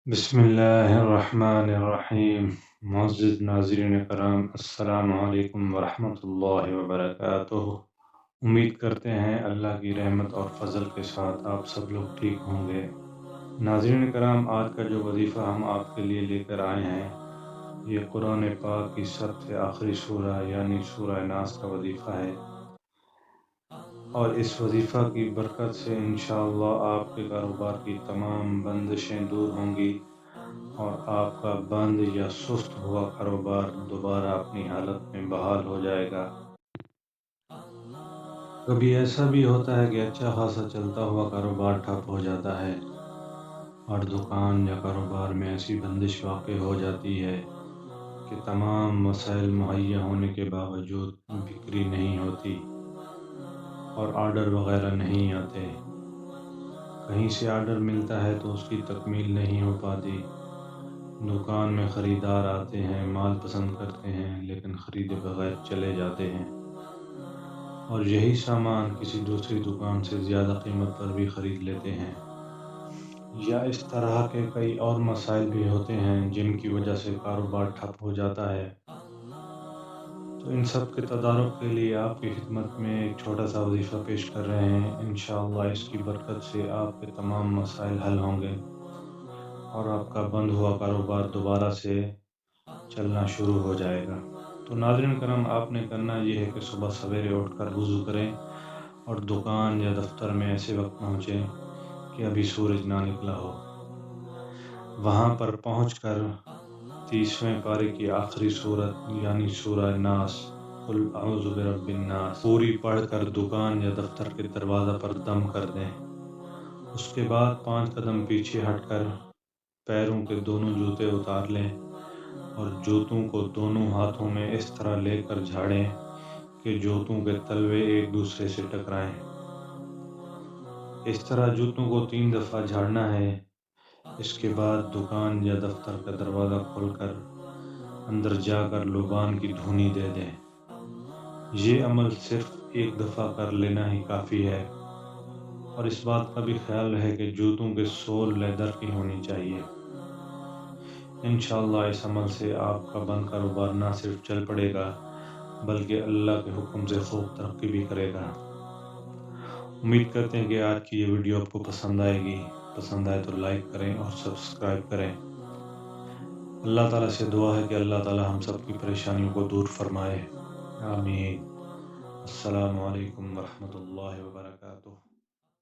بسم اللہ الرحمن الرحیم۔ معزز ناظرین کرام، السلام علیکم ورحمۃ اللہ وبرکاتہ۔ امید کرتے ہیں اللہ کی رحمت اور فضل کے ساتھ آپ سب لوگ ٹھیک ہوں گے۔ ناظرین کرام، آج کا جو وظیفہ ہم آپ کے لیے لے کر آئے ہیں، یہ قرآن پاک کی سب سے آخری سورہ یعنی سورہ ناس کا وظیفہ ہے، اور اس وظیفہ کی برکت سے انشاءاللہ آپ کے کاروبار کی تمام بندشیں دور ہوں گی اور آپ کا بند یا سست ہوا کاروبار دوبارہ اپنی حالت میں بحال ہو جائے گا۔ کبھی ایسا بھی ہوتا ہے کہ اچھا خاصا چلتا ہوا کاروبار ٹھپ ہو جاتا ہے اور دکان یا کاروبار میں ایسی بندش واقع ہو جاتی ہے کہ تمام وسائل مہیا ہونے کے باوجود بکری نہیں ہوتی اور آرڈر وغیرہ نہیں آتے۔ کہیں سے آرڈر ملتا ہے تو اس کی تکمیل نہیں ہو پاتی۔ دکان میں خریدار آتے ہیں، مال پسند کرتے ہیں، لیکن خریدے بغیر چلے جاتے ہیں، اور یہی سامان کسی دوسری دکان سے زیادہ قیمت پر بھی خرید لیتے ہیں۔ یا اس طرح کے کئی اور مسائل بھی ہوتے ہیں جن کی وجہ سے کاروبار ٹھپ ہو جاتا ہے۔ تو ان سب کے تدارک کے لیے آپ کی خدمت میں ایک چھوٹا سا وظیفہ پیش کر رہے ہیں۔ انشاءاللہ اس کی برکت سے آپ کے تمام مسائل حل ہوں گے اور آپ کا بند ہوا کاروبار دوبارہ سے چلنا شروع ہو جائے گا۔ تو ناظرین کرام، آپ نے کرنا یہ ہے کہ صبح سویرے اٹھ کر وضو کریں اور دکان یا دفتر میں ایسے وقت پہنچیں کہ ابھی سورج نہ نکلا ہو۔ وہاں پر پہنچ کر 30ویں پارے کی آخری سورت یعنی سورہ ناس، قل اعوذ برب الناس، پوری پڑھ کر دکان یا دفتر کے دروازہ پر دم کر دیں۔ اس کے بعد 5 قدم پیچھے ہٹ کر پیروں کے دونوں جوتے اتار لیں اور جوتوں کو دونوں ہاتھوں میں اس طرح لے کر جھاڑیں کہ جوتوں کے تلوے ایک دوسرے سے ٹکرائیں۔ اس طرح جوتوں کو 3 دفعہ جھاڑنا ہے۔ اس کے بعد دکان یا دفتر کا دروازہ کھول کر اندر جا کر لبان کی دھونی دے دیں۔ یہ عمل صرف ایک دفعہ کر لینا ہی کافی ہے، اور اس بات کا بھی خیال رہے کہ جوتوں کے سول لیدر کی ہونی چاہیے۔ انشاءاللہ اس عمل سے آپ کا بند کاروبار نہ صرف چل پڑے گا بلکہ اللہ کے حکم سے خوب ترقی بھی کرے گا۔ امید کرتے ہیں کہ آج کی یہ ویڈیو آپ کو پسند آئے گی۔ پسند آئے تو لائک کریں اور سبسکرائب کریں۔ اللہ تعالیٰ سے دعا ہے کہ اللہ تعالیٰ ہم سب کی پریشانیوں کو دور فرمائے۔ آمین۔ السلام علیکم ورحمۃ اللہ وبرکاتہ۔